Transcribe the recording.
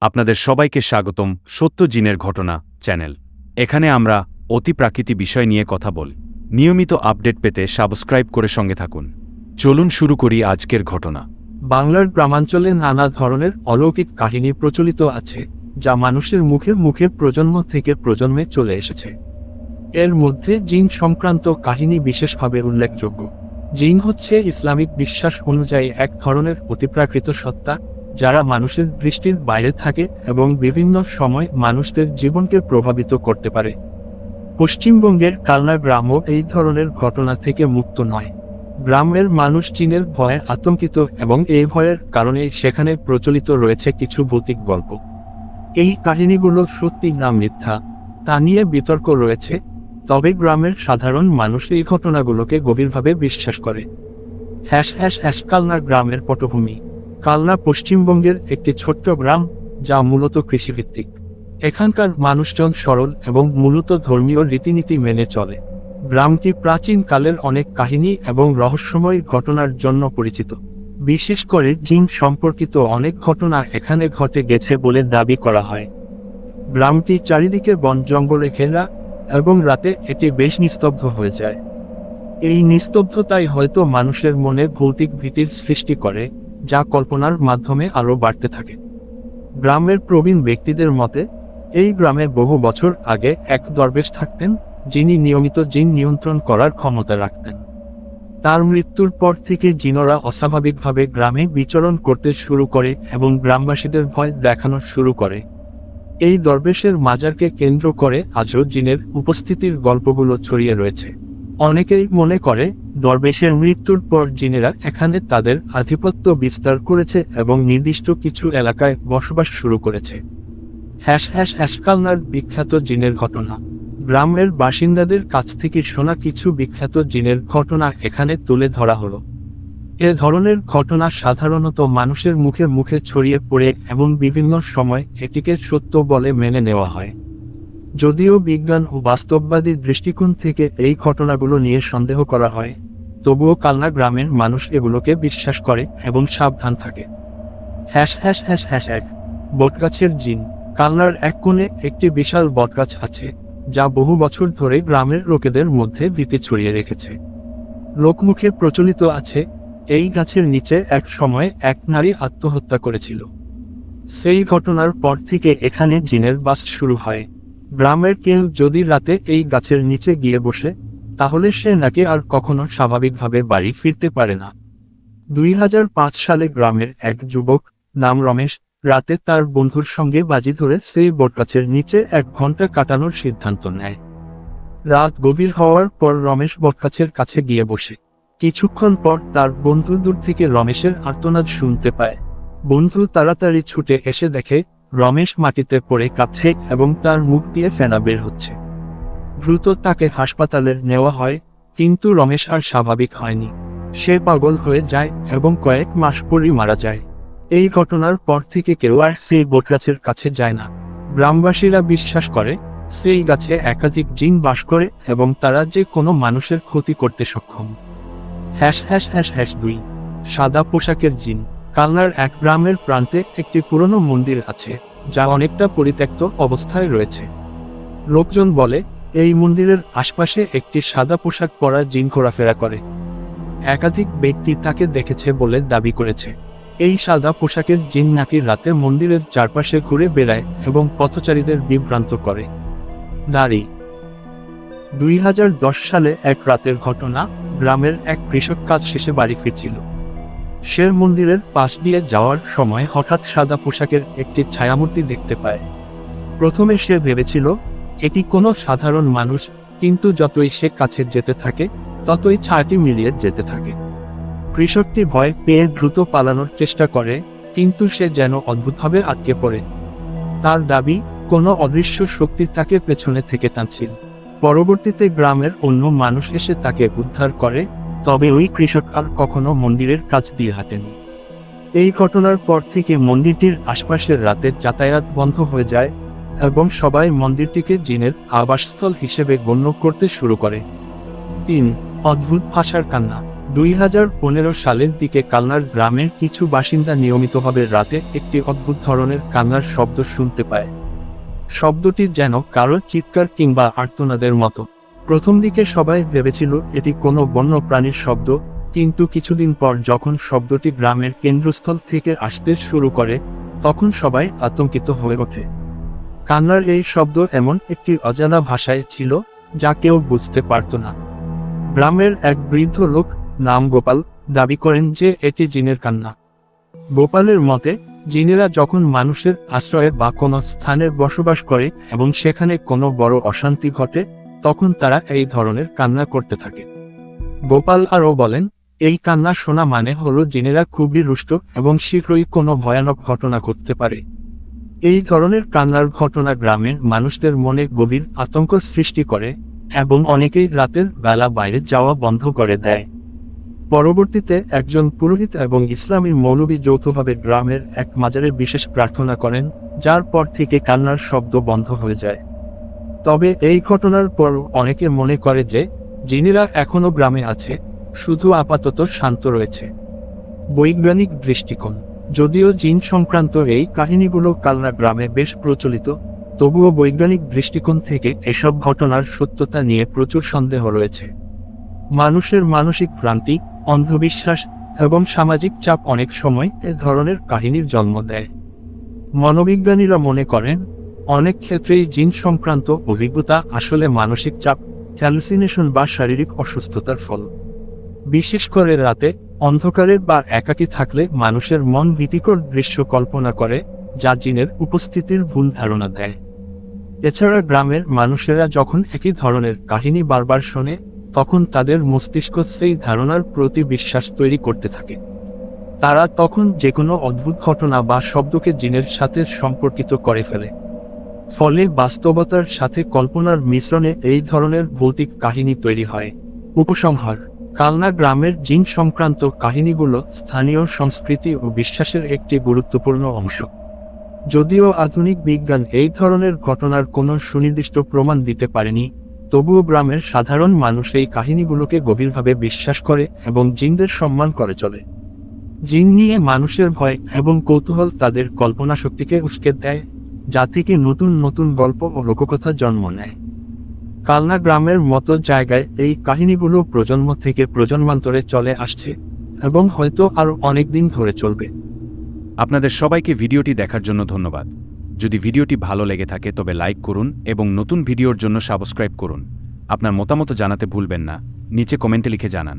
আপনাদের সবাইকে স্বাগতম সত্য জিনের ঘটনা চ্যানেল। এখানে আমরা অতিপ্রাকৃতিক বিষয় নিয়ে কথা বলি। নিয়মিত আপডেট পেতে সাবস্ক্রাইব করে সঙ্গে থাকুন। চলুন শুরু করি আজকের ঘটনা। বাংলার গ্রামাঞ্চলে নানা ধরনের অলৌকিক কাহিনী প্রচলিত আছে, যা মানুষের মুখে মুখে প্রজন্ম থেকে প্রজন্মে চলে এসেছে। এর মধ্যে জিন সংক্রান্ত কাহিনী বিশেষভাবে উল্লেখযোগ্য। জিন হচ্ছে ইসলামিক বিশ্বাস অনুযায়ী এক ধরনের অতিপ্রাকৃত সত্তা, যারা মানুষের দৃষ্টির বাইরে থাকে এবং বিভিন্ন সময় মানুষদের জীবনকে প্রভাবিত করতে পারে। পশ্চিমবঙ্গের কালনা গ্রামও এই ধরনের ঘটনা থেকে মুক্ত নয়। গ্রামের মানুষ জিনের ভয়ে আতঙ্কিত এবং এই ভয়ের কারণে সেখানে প্রচলিত রয়েছে কিছু ভৌতিক গল্প। এই কাহিনীগুলো সত্যি না মিথ্যা তা নিয়ে বিতর্ক রয়েছে, তবে গ্রামের সাধারণ মানুষ এই ঘটনাগুলোকে গভীরভাবে বিশ্বাস করে। কালনা গ্রামের পটভূমি। কালনা পশ্চিমবঙ্গের একটি ছোট্ট গ্রাম, যা মূলত কৃষিভিত্তিক। এখানকার মানুষজন সরল এবং মূলত ধর্মীয় রীতিনীতি মেনে চলে। গ্রামটি প্রাচীন কালের অনেক কাহিনী এবং রহস্যময় ঘটনার জন্য পরিচিত। বিশেষ করে জিন সম্পর্কিত অনেক ঘটনা এখানে ঘটে গেছে বলে দাবি করা হয়। গ্রামটি চারিদিকে বন জঙ্গলে ঘেরা এবং রাতে এটি বেশ নিস্তব্ধ হয়ে যায়। এই নিস্তব্ধতাই হয়তো মানুষের মনে ভৌতিক ভীতির সৃষ্টি করে, যা কল্পনার মাধ্যমে আরও বাড়তে থাকে। গ্রামের প্রবীণ ব্যক্তিদের মতে, এই গ্রামে বহু বছর আগে এক দরবেশ থাকতেন, যিনি নিয়মিত জিন নিয়ন্ত্রণ করার ক্ষমতা রাখতেন। তার মৃত্যুর পর থেকে জিনরা অস্বাভাবিকভাবে গ্রামে বিচরণ করতে শুরু করে এবং গ্রামবাসীদের ভয় দেখানো শুরু করে। এই দরবেশের মাজারকে কেন্দ্র করে আজও জিনের উপস্থিতির গল্পগুলো ছড়িয়ে রয়েছে। অনেকেই মনে করে দরবেশের মৃত্যুর পর জিনেরা এখানে তাদের আধিপত্য বিস্তার করেছে এবং নির্দিষ্ট কিছু এলাকায় বসবাস শুরু করেছে। কালনার বিখ্যাত জিনের ঘটনা। গ্রামের বাসিন্দাদের কাছ থেকে শোনা কিছু বিখ্যাত জিনের ঘটনা এখানে তুলে ধরা হলো। এ ধরনের ঘটনা সাধারণত মানুষের মুখে মুখে ছড়িয়ে পড়ে এবং বিভিন্ন সময় এটিকে সত্য বলে মেনে নেওয়া হয়। যদিও বিজ্ঞান ও বাস্তববাদী দৃষ্টিকোণ থেকে এই ঘটনাগুলো নিয়ে সন্দেহ করা হয়, তবুও কালনা গ্রামের মানুষ এগুলোকে বিশ্বাস করে এবং সাবধান থাকে। বটগাছের জিন। কালনার এক কোণে একটি বিশাল বটগাছ আছে, যা বহু বছর ধরে গ্রামের লোকেদের মধ্যে ভীতি ছড়িয়ে রেখেছে। লোকমুখে প্রচলিত আছে, এই গাছের নিচে এক সময় এক নারী আত্মহত্যা করেছিল। সেই ঘটনার পর থেকে এখানে জিনের বাস শুরু হয়। গ্রামের কেউ যদি রাতে এই গাছের নিচে গিয়ে বসে, তাহলে সে নাকি আর কখনো স্বাভাবিকভাবে বাড়ি ফিরতে পারে না। 2005 সালে গ্রামের এক যুবক নাম রমেশ রাতে তার বন্ধুর সঙ্গে বাজি ধরে সেই বটগাছের নিচে 1 ঘন্টা কাটানোর সিদ্ধান্ত নেয়। রাত গভীর হওয়ার পর রমেশ বটগাছের কাছে গিয়ে বসে। কিছুক্ষণ পর তার বন্ধু দূর থেকে রমেশের আর্তনাদ শুনতে পায়। বন্ধু তাড়াতাড়ি ছুটে এসে দেখে রমেশ মাটিতে পড়ে কাঁদছে এবং তার মুখ দিয়ে ফেনা বের হচ্ছে। দ্রুত তাকে হাসপাতালে নেওয়া হয়, কিন্তু রমেশ আর স্বাভাবিক হয়নি। সে পাগল হয়ে যায় এবং কয়েক মাস পরই মারা যায়। এই ঘটনার পর থেকে কেউ আর সেই বটগাছের কাছে যায় না। গ্রামবাসীরা বিশ্বাস করে সেই গাছে একাধিক জিন বাস করে এবং তারা যে কোনো মানুষের ক্ষতি করতে সক্ষম। 2 সাদা পোশাকের জিন। কালনার এক গ্রামের প্রান্তে একটি পুরনো মন্দির আছে, যা অনেকটা পরিত্যক্ত অবস্থায় রয়েছে। লোকজন বলে এই মন্দিরের আশপাশে একটি সাদা পোশাক পরা জিন ঘোরাফেরা করে। একাধিক ব্যক্তি তাকে দেখেছে বলে দাবি করেছে। এই সাদা পোশাকের জিন নাকি রাতে মন্দিরের চারপাশে ঘুরে বেড়ায় এবং পথচারীদের বিভ্রান্ত করে। 2010 সালে এক রাতের ঘটনা। গ্রামের এক কৃষক কাজ শেষে বাড়ি ফিরছিল। সে মন্দিরের পাশ দিয়ে যাওয়ার সময় হঠাৎ সাদা পোশাকের একটি ছায়ামূর্তি দেখতে পায়। প্রথমে সে ভেবেছিল এটি কোনো সাধারণ মানুষ, কিন্তু যতই সে কাছে যেতে থাকে ততই ছায়াটি মিলিয়ে যেতে থাকে। কৃষকটি ভয় পেয়ে দ্রুত পালানোর চেষ্টা করে, কিন্তু সে যেন অদ্ভুতভাবে আটকে পড়ে। তার দাবি, কোনো অদৃশ্য শক্তি তাকে পেছনে থেকে টানছিল। পরবর্তীতে গ্রামের অন্য মানুষ এসে তাকে উদ্ধার করে, তবে ওই কৃষক আর কখনো মন্দিরের কাছ দিয়ে হাঁটেনি। এই ঘটনার পর থেকে মন্দিরটির আশপাশের রাতে যাতায়াত বন্ধ হয়ে যায় এবং সবাই মন্দিরটিকে জিনের আবাসস্থল হিসেবে গণ্য করতে শুরু করে। 3 অদ্ভুত ভাষার কান্না। 2015 সালের দিকে কালনার গ্রামের কিছু বাসিন্দা নিয়মিতভাবে রাতে একটি অদ্ভুত ধরনের কান্নার শব্দ শুনতে পায়। শব্দটি যেন কারো চিৎকার কিংবা আর্তনাদের মতো। প্রথম দিকে সবাই ভেবেছিল এটি কোনো বন্য প্রাণীর শব্দ, কিন্তু কিছুদিন পর যখন শব্দটি গ্রামের কেন্দ্রস্থল থেকে আসতে শুরু করে, তখন সবাই আতঙ্কিত হয়ে ওঠে। কান্নার এই শব্দ এমন একটি অজানা ভাষায় ছিল যা কেউ বুঝতে পারত না। গ্রামের এক বৃদ্ধ লোক, নাম গোপাল, দাবি করেন যে এটি জিনের কান্না। গোপালের মতে, জিনেরা যখন মানুষের আশ্রয়ে বা কোনো স্থানে বসবাস করে এবং সেখানে কোনো বড় অশান্তি ঘটে, তখন তারা এই ধরনের কান্না করতে থাকে। গোপাল আরও বলেন, এই কান্না শোনা মানে হলো জিনেরা খুবই রুষ্ট এবং শীঘ্রই কোনো ভয়ানক ঘটনা ঘটতে পারে। এই ধরনের কান্নার ঘটনা গ্রামের মানুষদের মনে গভীর আতঙ্ক সৃষ্টি করে এবং অনেকেই রাতের বেলা বাইরে যাওয়া বন্ধ করে দেয়। পরবর্তীতে একজন পুরোহিত এবং ইসলামী মৌলবি যৌথভাবে গ্রামের এক মাজারে বিশেষ প্রার্থনা করেন, যার পর থেকে কান্নার শব্দ বন্ধ হয়ে যায়। তবে এই ঘটনার পর অনেকে মনে করে যে জিনেরা এখনও গ্রামে আছে, শুধু আপাতত শান্ত রয়েছে। বৈজ্ঞানিক দৃষ্টিকোণ। যদিও জিন সংক্রান্ত এই কাহিনীগুলো কালনা গ্রামে বেশ প্রচলিত, তবুও বৈজ্ঞানিক দৃষ্টিকোণ থেকে এসব ঘটনার সত্যতা নিয়ে প্রচুর সন্দেহ রয়েছে। মানুষের মানসিক ক্রান্তি, অন্ধবিশ্বাস এবং সামাজিক চাপ অনেক সময় এ ধরনের কাহিনীর জন্ম দেয়। মনোবিজ্ঞানীরা মনে করেন, অনেক ক্ষেত্রেই জিন সংক্রান্ত অভিজ্ঞতা আসলে মানসিক চাপ, হ্যালুসিনেশন বা শারীরিক অসুস্থতার ফল। বিশেষ করে রাতে, অন্ধকারে বা একাকী থাকলে মানুষের মন ভীতিকর দৃশ্য কল্পনা করে, যা জিনের উপস্থিতির ভুল ধারণা দেয়। এছাড়া গ্রামের মানুষেরা যখন একই ধরনের কাহিনী বারবার শোনে, তখন তাদের মস্তিষ্ক সেই ধারণার প্রতি বিশ্বাস তৈরি করতে থাকে। তারা তখন যে কোনো অদ্ভুত ঘটনা বা শব্দকে জিনের সাথে সম্পর্কিত করে ফেলে। ফলে বাস্তবতার সাথে কল্পনার মিশ্রণে এই ধরনের ভৌতিক কাহিনী তৈরি হয়। উপসংহার: কালনা গ্রামের জিন সংক্রান্ত কাহিনীগুলো স্থানীয় সংস্কৃতি ও বিশ্বাসের একটি গুরুত্বপূর্ণ অংশ। যদিও আধুনিক বিজ্ঞান এই ধরনের ঘটনার কোনো সুনির্দিষ্ট প্রমাণ দিতে পারেনি, তবুও গ্রামের সাধারণ মানুষ এই কাহিনীগুলোকে গভীরভাবে বিশ্বাস করে এবং জিনদের সম্মান করে চলে। জিন নিয়ে মানুষের ভয় এবং কৌতূহল তাদের কল্পনা শক্তিকে উস্কে দেয়, যা থেকে নতুন নতুন গল্প ও লোককথা জন্ম নেয়। কালনা গ্রামের মতো জায়গায় এই কাহিনীগুলো প্রজন্ম থেকে প্রজন্মান্তরে চলে আসছে এবং হয়তো আরও অনেক দিন ধরে চলবে। আপনাদের সবাইকে ভিডিওটি দেখার জন্য ধন্যবাদ। যদি ভিডিওটি ভালো লেগে থাকে তবে লাইক করুন এবং নতুন ভিডিওর জন্য সাবস্ক্রাইব করুন। আপনার মতামত জানাতে ভুলবেন না, নিচে কমেন্টে লিখে জানান।